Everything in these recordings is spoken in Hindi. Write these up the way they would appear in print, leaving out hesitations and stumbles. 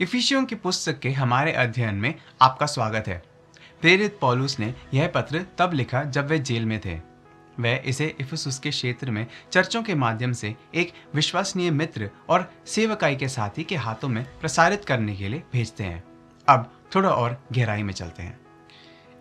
इफिसियों की पुस्तक के हमारे अध्ययन में आपका स्वागत है। प्रेरित पौलुस ने यह पत्र तब लिखा जब वे जेल में थे। वह इसे इफिसुस के क्षेत्र में चर्चों के माध्यम से एक विश्वसनीय मित्र और सेवकाई के साथी के हाथों में प्रसारित करने के लिए भेजते हैं। अब थोड़ा और गहराई में चलते हैं।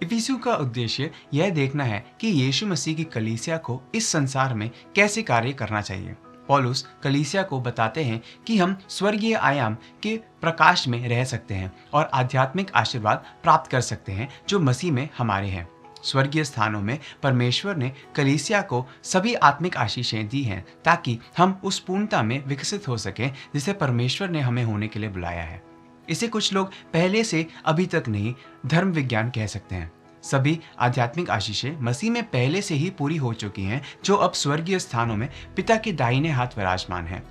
इफिसियों का उद्देश्य यह देखना है कि यीशु मसीह की कलीसिया को इस संसार में कैसे कार्य करना चाहिए। पौलुस कलीसिया को बताते हैं कि हम स्वर्गीय आयाम के प्रकाश में रह सकते हैं और आध्यात्मिक आशीर्वाद प्राप्त कर सकते हैं जो मसीह में हमारे हैं। स्वर्गीय स्थानों में परमेश्वर ने कलीसिया को सभी आत्मिक आशीषें दी हैं ताकि हम उस पूर्णता में विकसित हो सकें जिसे परमेश्वर ने हमें होने के लिए बुलाया है। इसे कुछ लोग पहले से अभी तक नहीं धर्म विज्ञान कह सकते हैं। सभी आध्यात्मिक आशीषें मसीह में पहले से ही पूरी हो चुकी हैं जो अब स्वर्गीय स्थानों में पिता के दाहिने हाथ विराजमान है।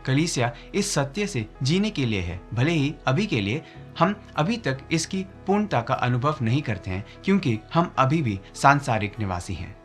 कलीसिया इस सत्य से जीने के लिए है, भले ही अभी के लिए हम अभी तक इसकी पूर्णता का अनुभव नहीं करते हैं क्योंकि हम अभी भी सांसारिक निवासी हैं।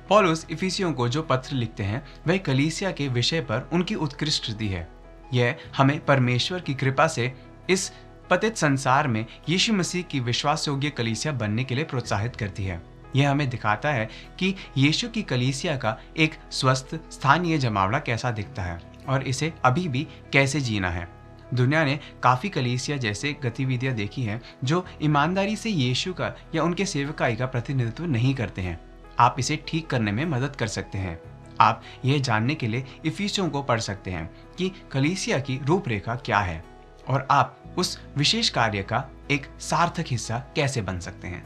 पौलुस इफिसियों को जो पत्र लिखते हैं वह कलीसिया के विषय पर उनकी उत्कृष्ट स्तुति है। यह हमें परमेश्वर की कृपा से इस पतित संसार में यीशु मसीह की विश्वास योग्य कलीसिया बनने के लिए प्रोत्साहित करती है। यह हमें दिखाता है कि यीशु की कलीसिया का एक स्वस्थ स्थानीय जमावड़ा कैसा दिखता है और इसे अभी भी कैसे जीना है। दुनिया ने काफ़ी कलीसिया जैसे गतिविधियां देखी हैं जो ईमानदारी से यीशु का या उनके सेवकाई का प्रतिनिधित्व नहीं करते हैं। आप इसे ठीक करने में मदद कर सकते हैं। आप यह जानने के लिए इफिसियों को पढ़ सकते हैं कि कलीसिया की रूपरेखा क्या है और आप उस विशेष कार्य का एक सार्थक हिस्सा कैसे बन सकते हैं।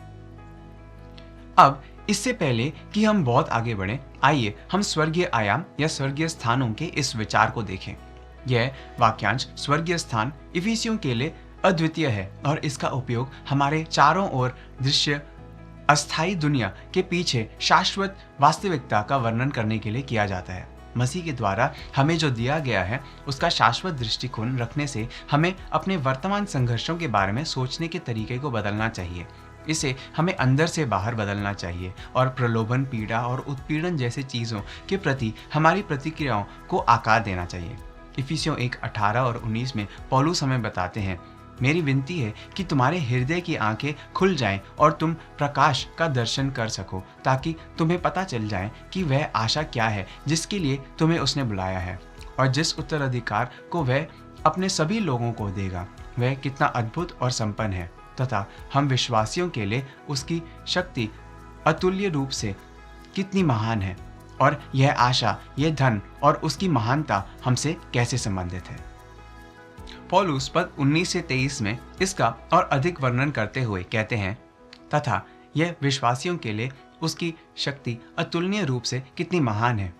अब इससे पहले कि हम बहुत आगे बढ़ें, आइए हम स्वर्गीय आयाम या स्वर्गीय स्थानों के इस विचार को देखें। यह वाक्यांश स्वर्गीय स्थान इफिसियों के लिए अद्वितीय है और इसका उपयोग हमारे चारों ओर दृश्य अस्थायी दुनिया के पीछे शाश्वत वास्तविकता का वर्णन करने के लिए किया जाता है। मसीह के द्वारा हमें जो दिया गया है उसका शाश्वत दृष्टिकोण रखने से हमें अपने वर्तमान संघर्षों के बारे में सोचने के तरीके को बदलना चाहिए। इसे हमें अंदर से बाहर बदलना चाहिए और प्रलोभन, पीड़ा और उत्पीड़न जैसे चीज़ों के प्रति हमारी प्रतिक्रियाओं को आकार देना चाहिए। इफिसियों 1:18 और 19 में पौलुस हमें बताते हैं, मेरी विनती है कि तुम्हारे हृदय की आंखें खुल जाएं और तुम प्रकाश का दर्शन कर सको ताकि तुम्हें पता चल जाए कि वह आशा क्या है जिसके लिए तुम्हें उसने बुलाया है और जिस उत्तराधिकार को वह अपने सभी लोगों को देगा वह कितना अद्भुत और संपन्न है तथा हम विश्वासियों के लिए उसकी शक्ति अतुल्य रूप से कितनी महान है और यह आशा, यह धन और उसकी महानता हमसे कैसे संबंधित है। पौलुस पद 19 से 23 में इसका और अधिक वर्णन करते हुए कहते हैं, तथा यह विश्वासियों के लिए उसकी शक्ति अतुलनीय रूप से कितनी महान है।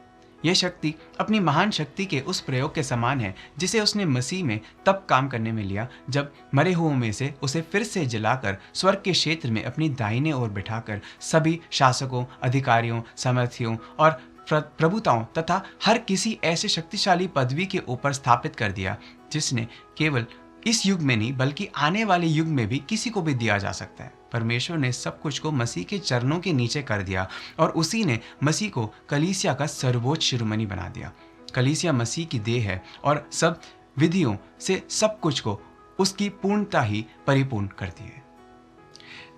यह शक्ति अपनी महान शक्ति के उस प्रयोग के समान है जिसे उसने मसीह में तब काम करने में लिया जब मरे हुओं में से उसे फिर से जलाकर स्वर्ग के क्षेत्र में अपनी दाहिने ओर बिठाकर सभी शासकों, अधिकारियों, सामर्थियों और प्रभुताओं तथा हर किसी ऐसे शक्तिशाली पदवी के ऊपर स्थापित कर दिया जिसने केवल इस युग में नहीं बल्कि आने वाले युग में भी किसी को भी दिया जा सकता है। परमेश्वर ने सब कुछ को मसीह के चरणों के नीचे कर दिया और उसी ने मसीह को कलीसिया का सर्वोच्च शिरोमणि बना दिया। कलीसिया मसीह की देह है और सब विधियों से सब कुछ को उसकी पूर्णता ही परिपूर्ण करती है।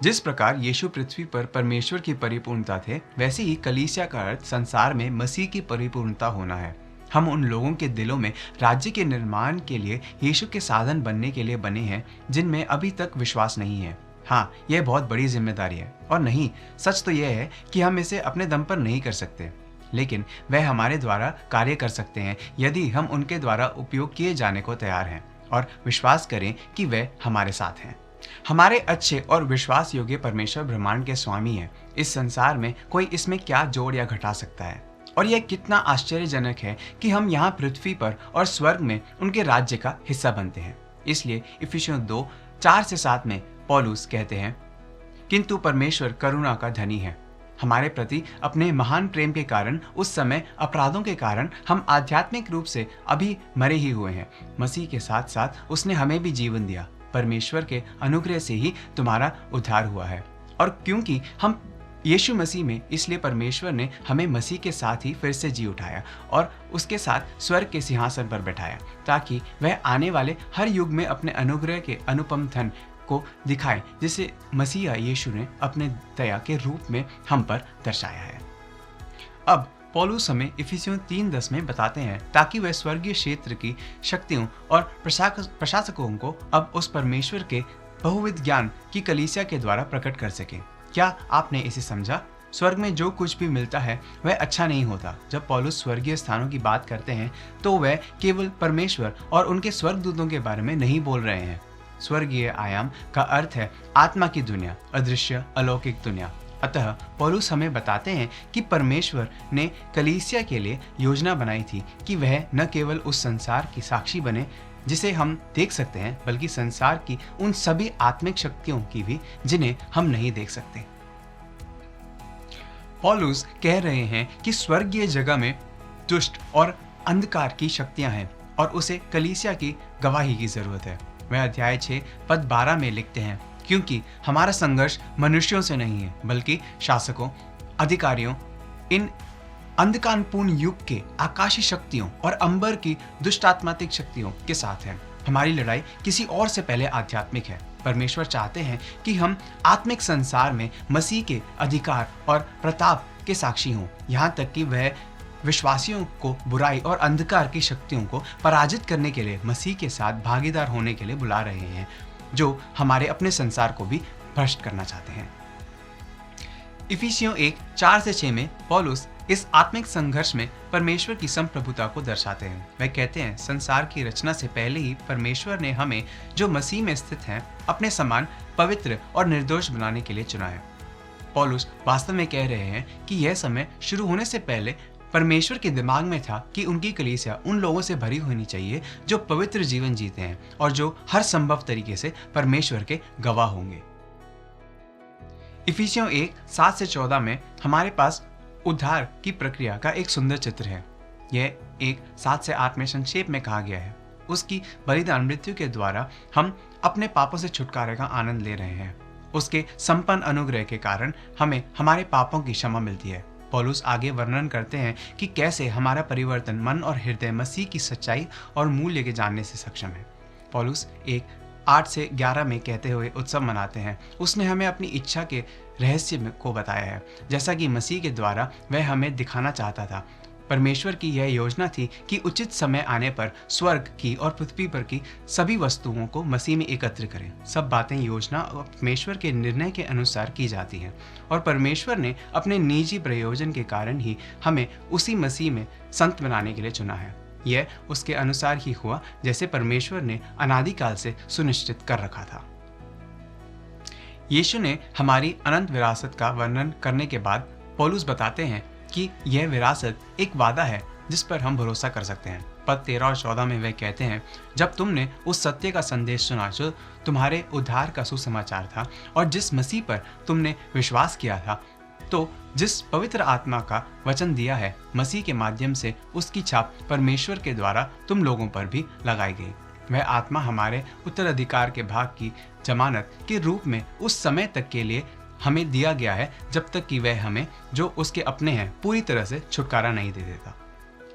जिस प्रकार यीशु पृथ्वी पर परमेश्वर की परिपूर्णता थे, वैसे ही कलीसिया का अर्थ संसार में मसीह की परिपूर्णता होना है। हम उन लोगों के दिलों में राज्य के निर्माण के लिए यीशु के साधन बनने के लिए बने हैं जिनमें अभी तक विश्वास नहीं है। हाँ, यह बहुत बड़ी जिम्मेदारी है और नहीं, सच तो यह है कि हम इसे अपने दम पर नहीं कर सकते, लेकिन वह हमारे द्वारा कार्य कर सकते हैं यदि हम उनके द्वारा उपयोग किए जाने को तैयार हैं और विश्वास करें कि वह हमारे साथ हैं। हमारे अच्छे और विश्वास योग्य परमेश्वर ब्रह्मांड के स्वामी हैं। इस संसार में कोई इसमें क्या जोड़ या घटा सकता है और यह कितना आश्चर्यजनक है कि हम यहाँ पृथ्वी पर और स्वर्ग में उनके राज्य का हिस्सा बनते हैं। इसलिए इफिसियों 2:4-7 में पौलुस कहते हैं, किंतु परमेश्वर करुणा का धनी है। हमारे प्रति अपने महान प्रेम के कारण उस समय अपराधों के कारण हम आध्यात्मिक रूप से अभी मरे ही हुए हैं। मसीह के साथ साथ उसने हमें भी जीवन दिया। परमेश्वर के अनुग्रह से ही तुम्हारा उद्धार हुआ है और क्योंकि हम यीशु मसीह में इसलिए परमेश्वर ने हमें मसीह के साथ ही फिर से जी उठाया और उसके साथ स्वर्ग के सिंहासन पर बैठाया, ताकि वह आने वाले हर युग में अपने अनुग्रह के अनुपम धन को दिखाए, जिसे मसीहा यीशु ने अपने दया के रूप में हम पर दर्शाया है। अब पौलुस हमें इफिसियों 3:10 में बताते हैं, ताकि वह स्वर्गीय क्षेत्र की शक्तियों और प्रशासकों को अब उस परमेश्वर के बहुविध ज्ञान की कलीसिया के द्वारा प्रकट कर सके। क्या आपने इसे समझा? स्वर्ग में जो कुछ भी मिलता है वह अच्छा नहीं होता। जब पौलुस स्वर्गीय स्थानों की बात करते हैं तो वह केवल परमेश्वर और उनके स्वर्गदूतों के बारे में नहीं बोल रहे हैं। स्वर्गीय आयाम का अर्थ है आत्मा की दुनिया, अदृश्य अलौकिक दुनिया। अतः पौलुस हमें बताते हैं कि परमेश्वर ने कलीसिया के लिए योजना बनाई थी कि वह न केवल उस संसार की साक्षी बने जिसे हम देख सकते हैं, बल्कि संसार की उन सभी आत्मिक शक्तियों की भी जिन्हें हम नहीं देख सकते। पौलुस कह रहे हैं कि स्वर्गीय जगह में दुष्ट और अंधकार की शक्तियां हैं और उसे कलीसिया की गवाही की जरूरत है। वह अध्याय 6 पद 12 में लिखते हैं, क्योंकि हमारा संघर्ष मनुष्यों से नहीं है, बल्कि शासकों, अधिकारियों, इन अंधकारपूर्ण युग के आकाशीय शक्तियों और अंबर की दुष्टात्मातिक शक्तियों के साथ है। हमारी लड़ाई किसी और से पहले आध्यात्मिक है। परमेश्वर चाहते हैं कि हम आत्मिक संसार में मसीह के अधिकार और प्रताप के साक्षी हों, यहाँ तक कि वह विश्वासियों को बुराई और अंधकार की शक्तियों को पराजित करने के लिए मसीह के साथ भागीदार होने के लिए बुला रहे हैं, जो हमारे अपने संसार को भी भ्रष्ट करना चाहते हैं। इफिसियों 1:4-6 में पौलुस इस आत्मिक संघर्ष में परमेश्वर की संप्रभुता को दर्शाते हैं। वह कहते हैं, संसार की रचना से पहले ही परमेश्वर ने हमें, जो मसीह में स्थित हैं, अपने समान पवित्र और निर्दोष बनाने के लिए चुना है। पौलुस वास्तव में कह रहे हैं कि यह समय शुरू होने से पहले परमेश्वर के दिमाग में था कि उनकी कलीसिया उन लोगों से भरी होनी चाहिए जो पवित्र जीवन जीते हैं और जो हर संभव तरीके से परमेश्वर के गवाह होंगे। इफिसियों 1:7-14 में हमारे पास उद्धार की प्रक्रिया का एक सुंदर चित्र है। यह 1:7-8 में संक्षेप में कहा गया है। उसकी बलिदान मृत्यु के द्वारा हम अपने पापों से छुटकारे का आनंद ले रहे हैं। उसके संपन्न अनुग्रह के कारण हमें हमारे पापों की क्षमा मिलती है। पौलुस आगे वर्णन करते हैं कि कैसे हमारा परिवर्तन मन और हृदय मसीह की सच्चाई और मूल्य के जानने से सक्षम है। पौलुस 1:8-11 में कहते हुए उत्सव मनाते हैं, उसने हमें अपनी इच्छा के रहस्य को बताया है, जैसा कि मसीह के द्वारा वह हमें दिखाना चाहता था। परमेश्वर की यह योजना थी कि उचित समय आने पर स्वर्ग की और पृथ्वी पर की सभी वस्तुओं को मसीह में एकत्र करें। सब बातें योजना और परमेश्वर के निर्णय के अनुसार की जाती हैं और परमेश्वर ने अपने निजी प्रयोजन के कारण ही हमें उसी मसीह में संत बनाने के लिए चुना है। यह उसके अनुसार ही हुआ जैसे परमेश्वर ने अनादिकाल से सुनिश्चित कर रखा था। यीशु ने हमारी अनंत विरासत का वर्णन करने के बाद पौलुस बताते हैं कि यह विरासत एक वादा है जिस पर हम भरोसा कर सकते हैं। पद 13 और 14 में वे कहते हैं, जब तुमने उस सत्य का संदेश सुना जो तुम्हारे उद्धार का सुसमाचार था और जिस मसीह पर तुमने विश्वास किया था, तो जिस पवित्र आत्मा का वचन दिया है, मसीह के माध्यम से उसकी छाप परमेश्वर के द्वारा तुम लोगों पर भी लगाई गई। वह आत्मा हमारे उत्तराधिकार के भाग की जमानत के रूप में उस समय तक के लिए हमें दिया गया है जब तक कि वह हमें, जो उसके अपने हैं, पूरी तरह से छुटकारा नहीं दे देता।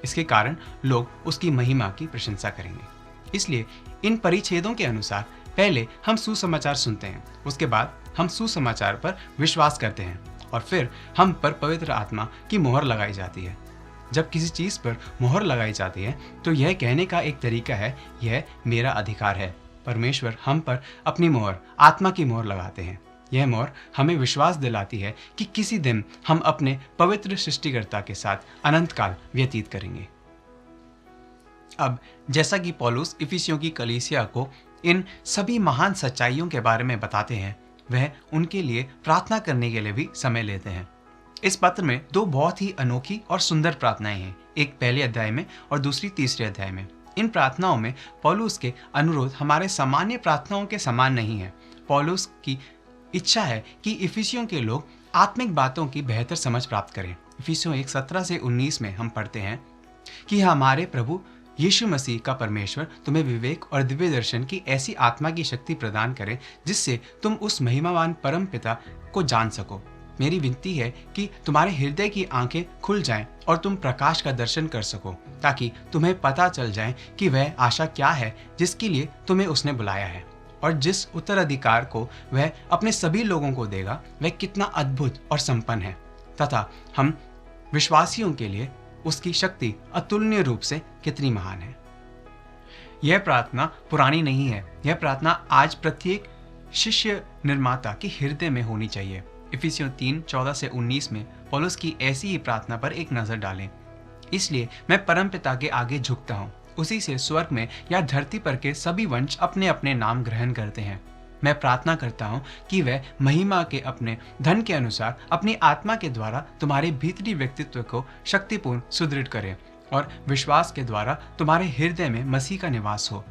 इसके कारण लोग उसकी महिमा की प्रशंसा करेंगे। इसलिए इन परिच्छेदों के अनुसार पहले हम सुसमाचार सुनते हैं, उसके बाद हम सुसमाचार पर विश्वास करते हैं और फिर हम पर पवित्र आत्मा की मोहर लगाई जाती है। जब किसी चीज पर मोहर लगाई जाती है तो यह कहने का एक तरीका है, यह मेरा अधिकार है। परमेश्वर हम पर अपनी मोहर, आत्मा की मोहर लगाते हैं। यह मोहर हमें विश्वास दिलाती है कि किसी दिन हम अपने पवित्र सृष्टिकर्ता के साथ अनंत काल व्यतीत करेंगे। अब जैसा कि पौलुस इफिसियों की कलीसिया को इन सभी महान सच्चाइयों के बारे में बताते हैं, वह उनके लिए प्रार्थना करने के लिए भी समय लेते हैं। इस पत्र में दो बहुत ही अनोखी और सुंदर प्रार्थनाएं हैं, एक पहले अध्याय में और दूसरी तीसरे अध्याय में। इन प्रार्थनाओं में पौलुस के अनुरोध हमारे सामान्य प्रार्थनाओं के समान नहीं है। पौलुस की इच्छा है कि इफिसियों के लोग आत्मिक बातों की बेहतर समझ प्राप्त करें। इफिसियों 1:17-19 में हम पढ़ते हैं कि हमारे प्रभु यीशु मसीह का परमेश्वर तुम्हें विवेक और दिव्य दर्शन की ऐसी आत्मा की शक्ति प्रदान करे जिससे तुम उस महिमावान परम पिता को जान सको। मेरी विनती है कि तुम्हारे हृदय की आंखें खुल जाएं और तुम प्रकाश का दर्शन कर सको, ताकि तुम्हें पता चल जाए कि वह आशा क्या है जिसके लिए तुम्हें उसने बुलाया है, और जिस उत्तराधिकार को वह अपने सभी लोगों को देगा वह कितना अद्भुत और संपन्न है, तथा हम विश्वासियों के लिए उसकी शक्ति अतुलनीय रूप से कितनी महान है। यह प्रार्थना पुरानी नहीं है, यह प्रार्थना आज प्रत्येक शिष्य निर्माता के हृदय में होनी चाहिए। इफिसियों 3:14-19 में पौलुस की ऐसी ही प्रार्थना पर एक नजर डालें। इसलिए मैं परमपिता के आगे झुकता हूँ, उसी से स्वर्ग में या धरती पर के सभी वंश अपने अपने नाम ग्रहण करते हैं। मैं प्रार्थना करता हूँ कि वह महिमा के अपने धन के अनुसार अपनी आत्मा के द्वारा तुम्हारे भीतरी व्यक्तित्व को शक्तिपूर्ण सुदृढ़ करे, और विश्वास के द्वारा तुम्हारे हृदय में मसीह का निवास हो।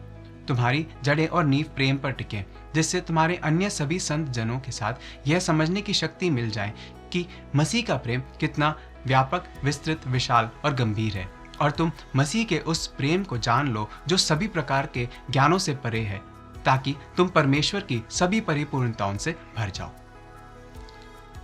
तुम्हारी जड़ें और नींव प्रेम पर टिके, जिससे तुम्हारे अन्य सभी संत जनों के साथ यह समझने की शक्ति मिल जाए कि मसीह का प्रेम कितना व्यापक, विस्तृत, विशाल और गंभीर है, और तुम मसीह के उस प्रेम को जान लो जो सभी प्रकार के ज्ञानों से परे है, ताकि तुम परमेश्वर की सभी परिपूर्णताओं से भर जाओ।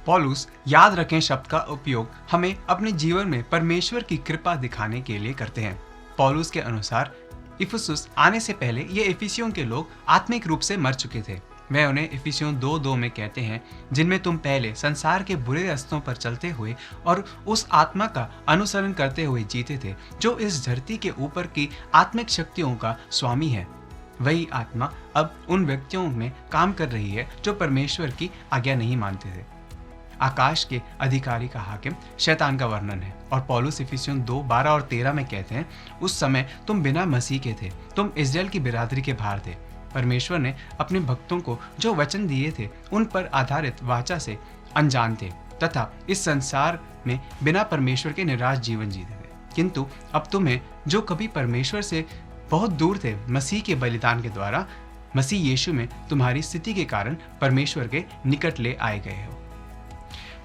पौलुस याद रखें शब्द का उपयोग हमें अपने जीवन में परमेश्वर की कृपा दिखाने के लिए करते हैं। पौलुस के अनुसार इफिसुस आने से पहले ये इफिसियों के लोग आत्मिक रूप से मर चुके थे। वह उन्हें इफिसियों 2:2 में कहते हैं, जिनमें तुम पहले संसार के बुरे रास्तों पर चलते हुए और उस आत्मा का अनुसरण करते हुए जीते थे जो इस धरती के ऊपर की आत्मिक शक्तियों का स्वामी है। वही आत्मा अब उन व्यक्तियों में काम कर रही है जो परमेश्वर की आज्ञा नहीं मानते थे। आकाश के अधिकारी का हाकिम शैतान का वर्णन है, और पौलुस इफिसियों 2:12 और 13 में कहते हैं, उस समय तुम बिना मसीह के थे, तुम इस्राएल की बिरादरी के बाहर थे। परमेश्वर ने अपने भक्तों को जो वचन दिए थे उन पर आधारित वाचा से अनजान थे, तथा इस संसार में बिना परमेश्वर के निराश जीवन जीते थे। किंतु अब तुम्हें जो कभी परमेश्वर से बहुत दूर थे, मसीह के बलिदान के द्वारा मसीह यीशु में तुम्हारी स्थिति के कारण परमेश्वर के निकट ले आए गए हो।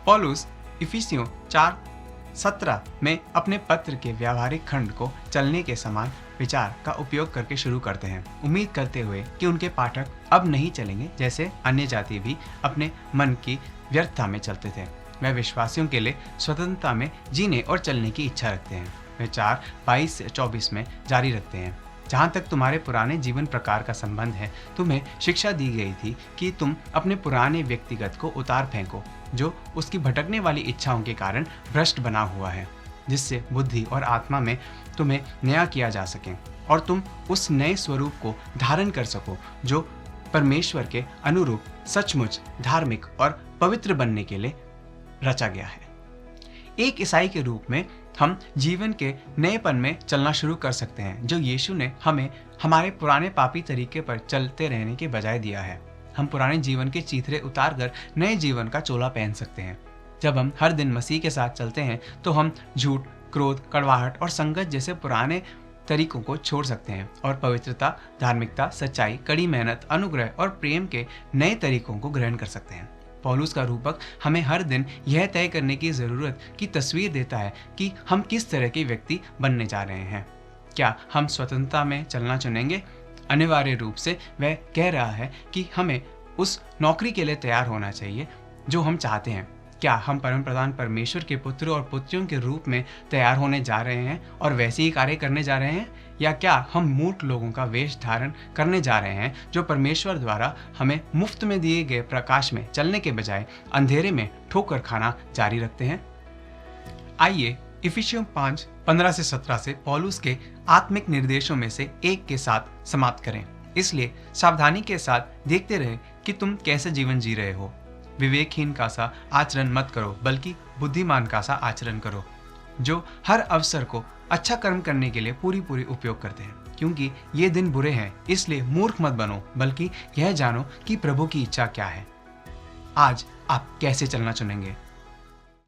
पौलुस इफिसियों 4:17 में अपने पत्र के व्यावहारिक खंड को चलने के समान विचार का उपयोग करके शुरू करते हैं, उम्मीद करते हुए कि उनके पाठक अब नहीं चलेंगे जैसे अन्य जाति भी अपने मन की व्यर्थता में चलते थे। वह विश्वासियों के लिए स्वतंत्रता में जीने और चलने की इच्छा रखते हैं। वे 4:22-24 में जारी रखते हैं, जहाँ तक तुम्हारे पुराने जीवन प्रकार का संबंध है, तुम्हें शिक्षा दी गई थी कि तुम अपने पुराने व्यक्तिगत को उतार फेंको, जो उसकी भटकने वाली इच्छाओं के कारण भ्रष्ट बना हुआ है, जिससे बुद्धि और आत्मा में तुम्हें नया किया जा सके, और तुम उस नए स्वरूप को धारण कर सको जो परमेश्वर के अनुरूप सचमुच धार्मिक और पवित्र बनने के लिए रचा गया है। एक ईसाई के रूप में हम जीवन के नएपन में चलना शुरू कर सकते हैं, जो यीशु ने हमें हमारे पुराने पापी तरीके पर चलते रहने के बजाय दिया है। हम पुराने जीवन के चीथड़े उतारकर नए जीवन का चोला पहन सकते हैं। जब हम हर दिन मसीह के साथ चलते हैं तो हम झूठ, क्रोध, कड़वाहट और संगत जैसे पुराने तरीकों को छोड़ सकते हैं और पवित्रता, धार्मिकता, सच्चाई, कड़ी मेहनत, अनुग्रह और प्रेम के नए तरीकों को ग्रहण कर सकते हैं। पौलुस का रूपक हमें हर दिन यह तय करने की ज़रूरत की तस्वीर देता है कि हम किस तरह के व्यक्ति बनने जा रहे हैं। क्या हम स्वतंत्रता में चलना चुनेंगे? अनिवार्य रूप से वह कह रहा है कि हमें उस नौकरी के लिए तैयार होना चाहिए जो हम चाहते हैं। क्या हम परम प्रधान परमेश्वर के पुत्र और पुत्रियों के रूप में तैयार होने जा रहे हैं और वैसे ही कार्य करने जा रहे हैं, या क्या हम मूर्ख लोगों का वेश धारण करने जा रहे हैं जो परमेश्वर द्वारा हमें मुफ्त में दिए गए प्रकाश में चलने के बजाय अंधेरे में ठोकर खाना जारी रखते हैं? आइए इफिसियों 5:15-17 से पौलुस के आत्मिक निर्देशों में से एक के साथ समाप्त करें। इसलिए सावधानी के साथ देखते रहें कि तुम कैसे जीवन जी रहे हो। विवेकहीन का सा आचरण मत करो, बल्कि बुद्धिमान का सा आचरण करो, जो हर अवसर को अच्छा कर्म करने के लिए पूरी उपयोग करते हैं। क्योंकि ये दिन बुरे हैं, इसलिए मूर्ख मत बनो, बल्कि यह जानो कि प्रभु की इच्छा क्या है। आज आप कैसे चलना चुनेंगे?